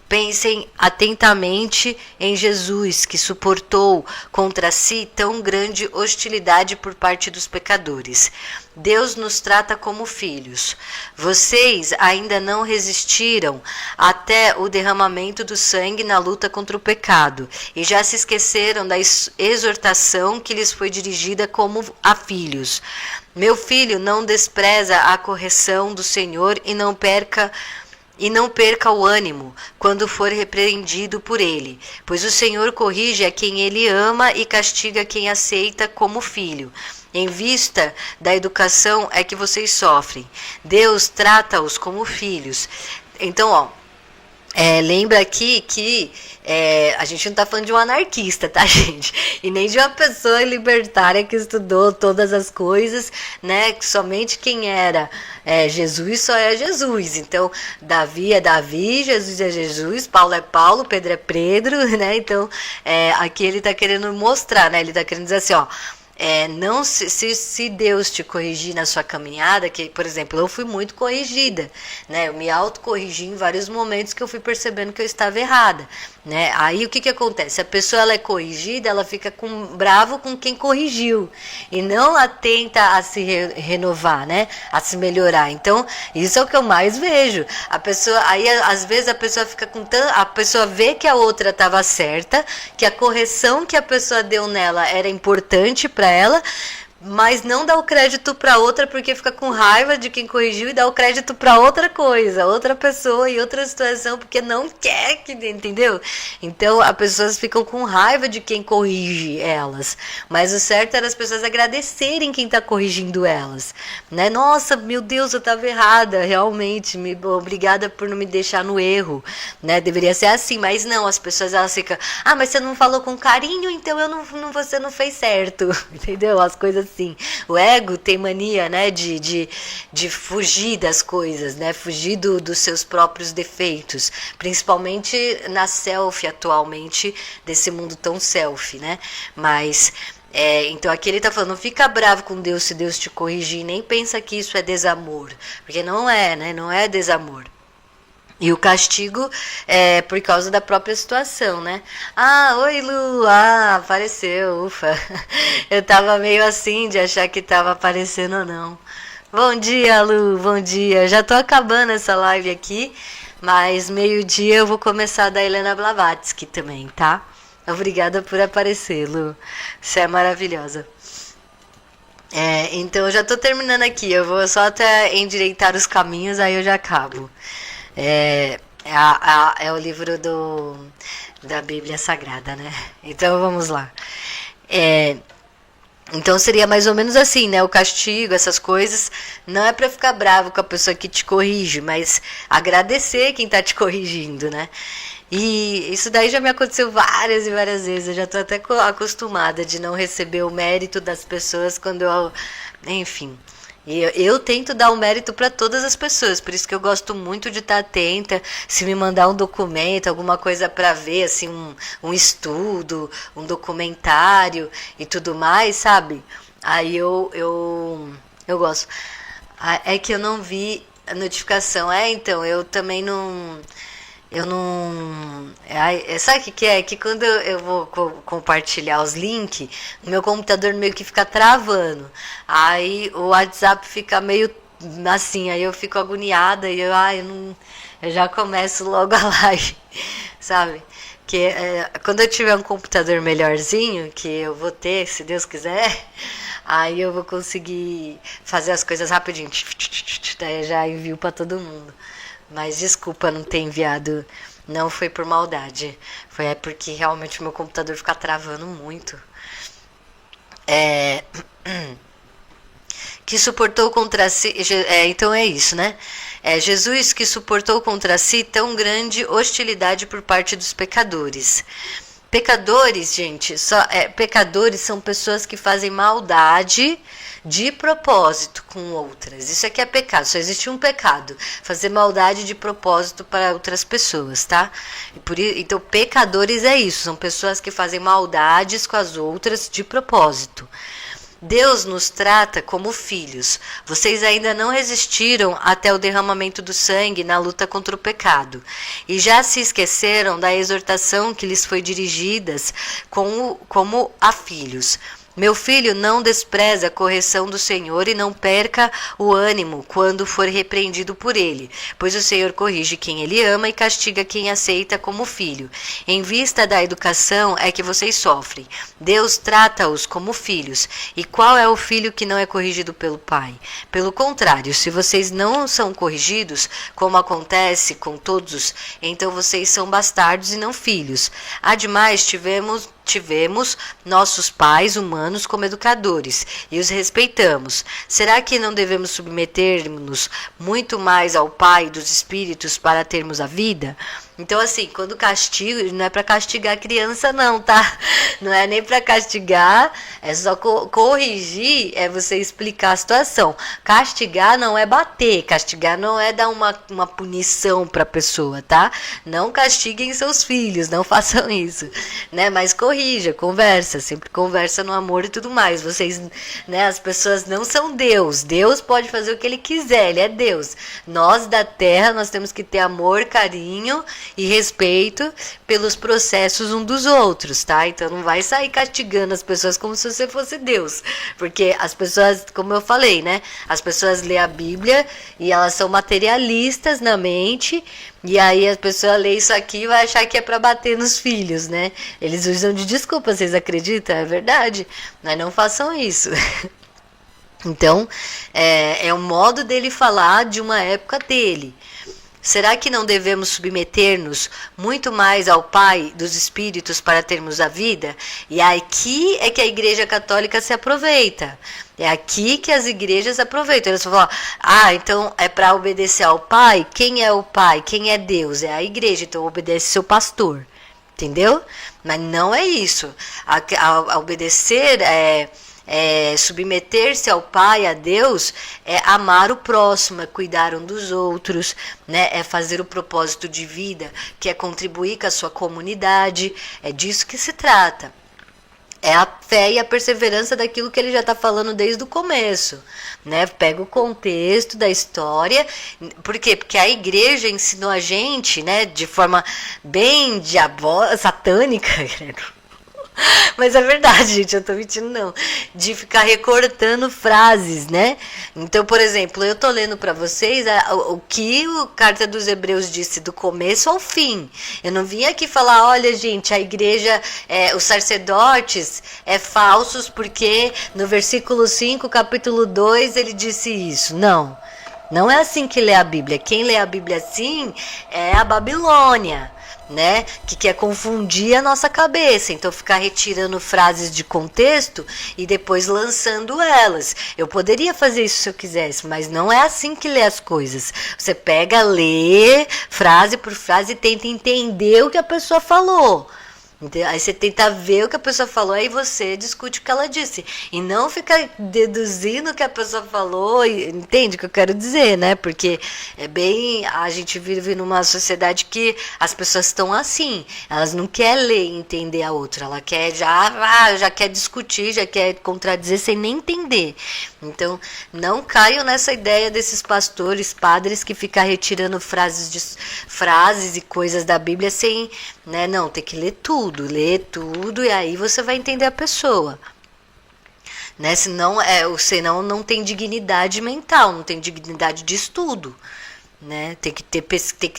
Pensem atentamente em Jesus, que suportou contra si tão grande hostilidade por parte dos pecadores. Deus nos trata como filhos. Vocês ainda não resistiram até o derramamento do sangue na luta contra o pecado e já se esqueceram da exortação que lhes foi dirigida como a filhos. Meu filho, não despreza a correção do Senhor e não perca o ânimo quando for repreendido por ele, pois o Senhor corrige a quem ele ama e castiga quem aceita como filho. Em vista da educação é que vocês sofrem. Deus trata-os como filhos. Então, lembra aqui que a gente não está falando de um anarquista, tá, gente? E nem de uma pessoa libertária que estudou todas as coisas, né? Somente quem era Jesus só é Jesus. Então, Davi é Davi, Jesus é Jesus, Paulo é Paulo, Pedro é Pedro, né? Então, aqui ele está querendo mostrar, né? Ele está querendo dizer assim, não se Deus te corrigir na sua caminhada, que, por exemplo, eu fui muito corrigida, né? Eu me autocorrigi em vários momentos que eu fui percebendo que eu estava errada, né? Aí o que acontece? A pessoa ela é corrigida, ela fica bravo com quem corrigiu e não atenta a se renovar, né? A se melhorar. Então, isso é o que eu mais vejo. A pessoa, aí às vezes a pessoa fica a pessoa vê que a outra estava certa, que a correção que a pessoa deu nela era importante para ela, mas não dá o crédito para outra porque fica com raiva de quem corrigiu e dá o crédito para outra coisa, outra pessoa e outra situação porque não quer que, entendeu? Então as pessoas ficam com raiva de quem corrige elas, mas o certo era as pessoas agradecerem quem está corrigindo elas, né? Nossa, meu Deus, eu estava errada, realmente, obrigada por não me deixar no erro, né? Deveria ser assim, mas não, as pessoas elas ficam, mas você não falou com carinho, então você não fez certo, entendeu? As coisas assim. O ego tem mania, né, de fugir das coisas, né, fugir dos seus próprios defeitos, principalmente na selfie atualmente, desse mundo tão selfie, né, mas então aqui ele tá falando, não fica bravo com Deus se Deus te corrigir, nem pensa que isso é desamor, porque não é, né, não é desamor. E o castigo é por causa da própria situação, né? Oi Lu, apareceu, ufa. Eu tava meio assim de achar que tava aparecendo ou não. Bom dia, Lu, bom dia. Já tô acabando essa live aqui, mas meio-dia eu vou começar da Helena Blavatsky também, tá? Obrigada por aparecer, Lu. Você é maravilhosa. Então eu já tô terminando aqui, eu vou só até endireitar os caminhos, aí eu já acabo. É o livro da Bíblia Sagrada, né? Então vamos lá. Então seria mais ou menos assim, né? O castigo, essas coisas, não é pra ficar bravo com a pessoa que te corrige, mas agradecer quem tá te corrigindo, né? E isso daí já me aconteceu várias e várias vezes. Eu já tô até acostumada de não receber o mérito das pessoas quando eu... Enfim... E eu tento dar o mérito para todas as pessoas, por isso que eu gosto muito de estar atenta, se me mandar um documento, alguma coisa para ver, assim, um estudo, um documentário e tudo mais, sabe? Aí eu gosto. É que eu não vi a notificação, então, eu também não... Eu não... sabe o que é? Que quando eu vou compartilhar os links, o meu computador meio que fica travando. Aí o WhatsApp fica meio assim, aí eu fico agoniada e eu já começo logo a live, sabe? Que quando eu tiver um computador melhorzinho, que eu vou ter, se Deus quiser, aí eu vou conseguir fazer as coisas rapidinho. Daí eu já envio para todo mundo. Mas desculpa não ter enviado, não foi por maldade, foi porque realmente o meu computador fica travando muito. Que suportou contra si, então é isso, né? Jesus que suportou contra si tão grande hostilidade por parte dos pecadores. Pecadores, gente, pecadores são pessoas que fazem maldade de propósito com outras. Isso aqui é pecado, só existe um pecado, fazer maldade de propósito para outras pessoas, tá? Então, pecadores é isso, são pessoas que fazem maldades com as outras de propósito. Deus nos trata como filhos. Vocês ainda não resistiram até o derramamento do sangue na luta contra o pecado. E já se esqueceram da exortação que lhes foi dirigida como a filhos. Meu filho, não despreze a correção do Senhor e não perca o ânimo quando for repreendido por ele, pois o Senhor corrige quem ele ama e castiga quem aceita como filho. Em vista da educação é que vocês sofrem. Deus trata-os como filhos. E qual é o filho que não é corrigido pelo pai? Pelo contrário, se vocês não são corrigidos, como acontece com todos, então vocês são bastardos e não filhos. Ademais, tivemos nossos pais humanos como educadores e os respeitamos. Será que não devemos submeter-nos muito mais ao Pai dos Espíritos para termos a vida? Então, assim, quando castigo, não é para castigar a criança, não, tá? Não é nem para castigar, é só corrigir, é você explicar a situação. Castigar não é bater, castigar não é dar uma punição para a pessoa, tá? Não castiguem seus filhos, não façam isso, né? Mas corrija, conversa, sempre conversa no amor e tudo mais. Vocês, né, as pessoas não são Deus. Deus pode fazer o que ele quiser, ele é Deus. Nós da terra, nós temos que ter amor, carinho e respeito pelos processos um dos outros, tá? Então não vai sair castigando as pessoas como se você fosse Deus, porque as pessoas, como eu falei, né? As pessoas lêem a Bíblia e elas são materialistas na mente, e aí a pessoa lê isso aqui e vai achar que é para bater nos filhos, né? Eles usam de desculpa, vocês acreditam? É verdade, mas não façam isso. Então, é o modo dele falar de uma época dele. Será que não devemos submeter-nos muito mais ao Pai dos Espíritos para termos a vida? E aqui é que a Igreja Católica se aproveita. É aqui que as igrejas aproveitam. Eles falam, então é para obedecer ao Pai? Quem é o Pai? Quem é Deus? É a igreja, então obedece seu pastor. Entendeu? Mas não é isso. A obedecer submeter-se ao Pai, a Deus, é amar o próximo, é cuidar um dos outros, né? É fazer o propósito de vida, que é contribuir com a sua comunidade. É disso que se trata. É a fé e a perseverança daquilo que ele já está falando desde o começo, né? Pega o contexto da história. Por quê? Porque a igreja ensinou a gente, né, de forma bem satânica, mas é verdade, gente, eu tô mentindo não, de ficar recortando frases, né? Então, por exemplo, eu tô lendo para vocês o que o Carta dos Hebreus disse do começo ao fim. Eu não vim aqui falar, olha, gente, a igreja, os sacerdotes falsos porque no versículo 5, capítulo 2, ele disse isso. Não, não é assim que lê a Bíblia. Quem lê a Bíblia assim é a Babilônia, né, que quer confundir a nossa cabeça, então ficar retirando frases de contexto e depois lançando elas. Eu poderia fazer isso se eu quisesse, mas não é assim que lê as coisas. Você pega, lê frase por frase e tenta entender o que a pessoa falou. Aí você tenta ver o que a pessoa falou, aí você discute o que ela disse. E não ficar deduzindo o que a pessoa falou, entende o que eu quero dizer, né? Porque a gente vive numa sociedade que as pessoas estão assim. Elas não querem ler e entender a outra. Ela quer já quer discutir, já quer contradizer sem nem entender. Então, não caiam nessa ideia desses pastores, padres que ficam retirando frases e coisas da Bíblia sem, né? Não, tem que ler tudo e aí você vai entender a pessoa, né? Senão não tem dignidade mental, não tem dignidade de estudo, né? Tem que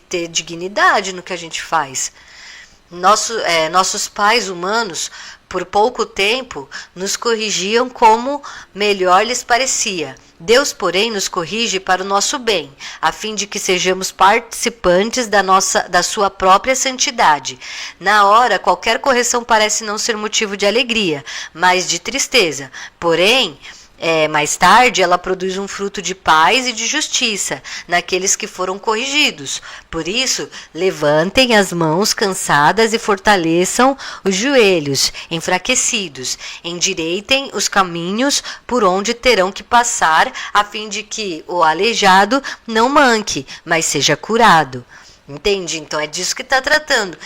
ter dignidade no que a gente faz. Nossos pais humanos, por pouco tempo, nos corrigiam como melhor lhes parecia. Deus, porém, nos corrige para o nosso bem, a fim de que sejamos participantes da sua própria santidade. Na hora, qualquer correção parece não ser motivo de alegria, mas de tristeza. Porém, mais tarde, ela produz um fruto de paz e de justiça naqueles que foram corrigidos. Por isso, levantem as mãos cansadas e fortaleçam os joelhos enfraquecidos. Endireitem os caminhos por onde terão que passar, a fim de que o aleijado não manque, mas seja curado. Entende? Então é disso que está tratando.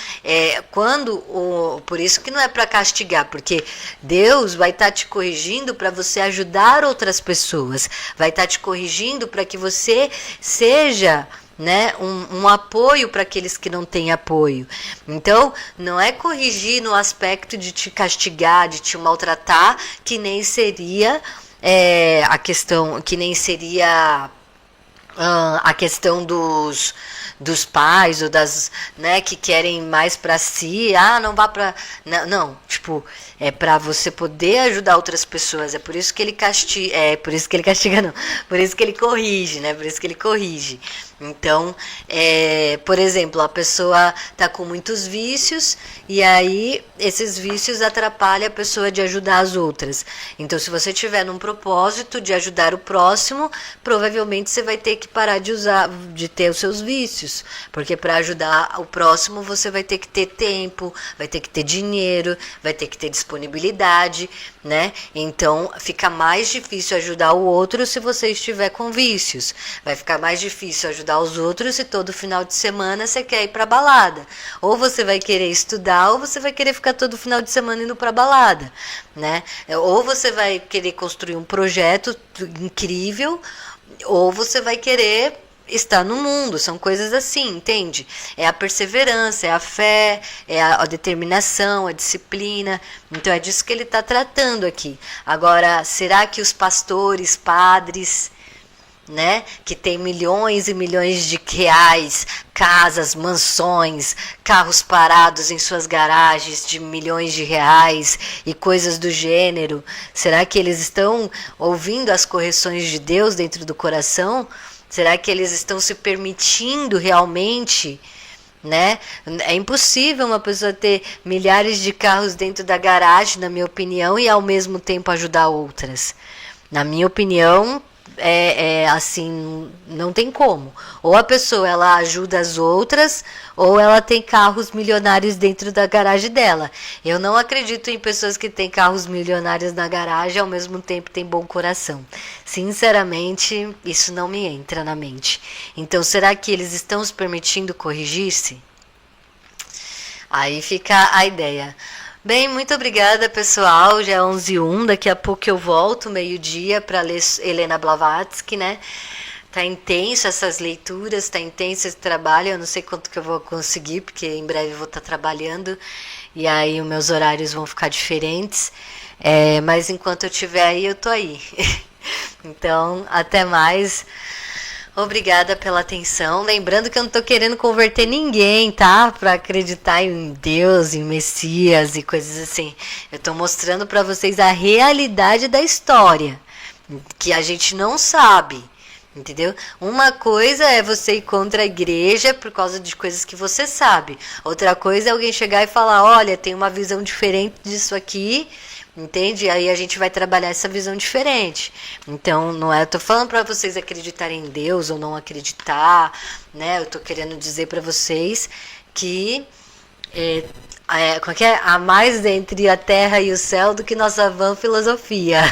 Por isso que não é para castigar, porque Deus vai estar te corrigindo para você ajudar outras pessoas, vai estar te corrigindo para que você seja, né, um apoio para aqueles que não têm apoio. Então, não é corrigir no aspecto de te castigar, de te maltratar, que nem seria a questão dos pais ou das, né, que querem mais para si, não vá para não, tipo, é para você poder ajudar outras pessoas. É por isso que ele castiga, não, por isso que ele corrige, né? Por isso que ele corrige. Então, por exemplo, a pessoa tá com muitos vícios e aí esses vícios atrapalham a pessoa de ajudar as outras. Então, se você tiver num propósito de ajudar o próximo, provavelmente você vai ter que parar de ter os seus vícios, porque para ajudar o próximo você vai ter que ter tempo, vai ter que ter dinheiro, vai ter que ter disponibilidade, né? Então, fica mais difícil ajudar o outro se você estiver com vícios. Vai ficar mais difícil ajudar os outros se todo final de semana você quer ir pra balada. Ou você vai querer estudar, ou você vai querer ficar todo final de semana indo pra balada, né? Ou você vai querer construir um projeto incrível, ou você vai querer estar no mundo. São coisas assim, entende? É a perseverança, é a fé, é a determinação, a disciplina. Então é disso que ele está tratando aqui. Agora, será que os pastores, padres, né, que tem milhões e milhões de reais, casas, mansões, carros parados em suas garagens de milhões de reais e coisas do gênero, será que eles estão ouvindo as correções de Deus dentro do coração? Será que eles estão se permitindo realmente, né? É impossível uma pessoa ter milhares de carros dentro da garagem, na minha opinião, e ao mesmo tempo ajudar outras. Na minha opinião, assim, não tem como. Ou a pessoa ela ajuda as outras, ou ela tem carros milionários dentro da garagem dela. Eu não acredito em pessoas que têm carros milionários na garagem e ao mesmo tempo têm bom coração. Sinceramente, isso não me entra na mente. Então, será que eles estão se permitindo corrigir-se? Aí fica a ideia. Bem, muito obrigada, pessoal. Já é 11h01, daqui a pouco eu volto, meio-dia, para ler Helena Blavatsky, né? Tá intenso essas leituras, tá intenso esse trabalho. Eu não sei quanto que eu vou conseguir, porque em breve eu vou estar trabalhando e aí os meus horários vão ficar diferentes. Mas enquanto eu estiver aí, eu tô aí. Então, até mais. Obrigada pela atenção. Lembrando que eu não tô querendo converter ninguém, tá? Pra acreditar em Deus, em Messias e coisas assim. Eu tô mostrando pra vocês a realidade da história, que a gente não sabe, entendeu? Uma coisa é você ir contra a igreja por causa de coisas que você sabe. Outra coisa é alguém chegar e falar, olha, tem uma visão diferente disso aqui. Entende? Aí a gente vai trabalhar essa visão diferente. Então, não é, eu tô falando para vocês acreditarem em Deus ou não acreditar, né? Eu tô querendo dizer para vocês que como é que é? Há mais entre a terra e o céu do que nossa vã filosofia.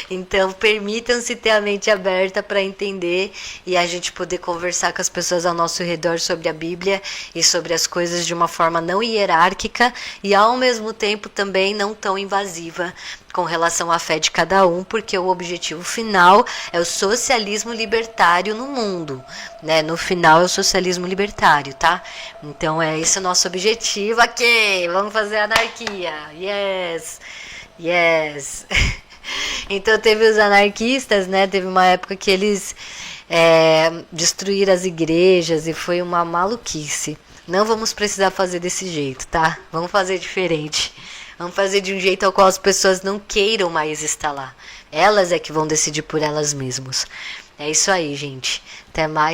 Então, permitam-se ter a mente aberta para entender e a gente poder conversar com as pessoas ao nosso redor sobre a Bíblia e sobre as coisas de uma forma não hierárquica e, ao mesmo tempo, também não tão invasiva com relação à fé de cada um, porque o objetivo final é o socialismo libertário no mundo, né? No final é o socialismo libertário, tá? Então é esse o nosso objetivo aqui. Vamos fazer anarquia. Yes. Yes. Então teve os anarquistas, né? Teve uma época que eles destruíram as igrejas e foi uma maluquice. Não vamos precisar fazer desse jeito, tá? Vamos fazer diferente. Vamos fazer de um jeito ao qual as pessoas não queiram mais estar lá. Elas é que vão decidir por elas mesmas. É isso aí, gente. Até mais.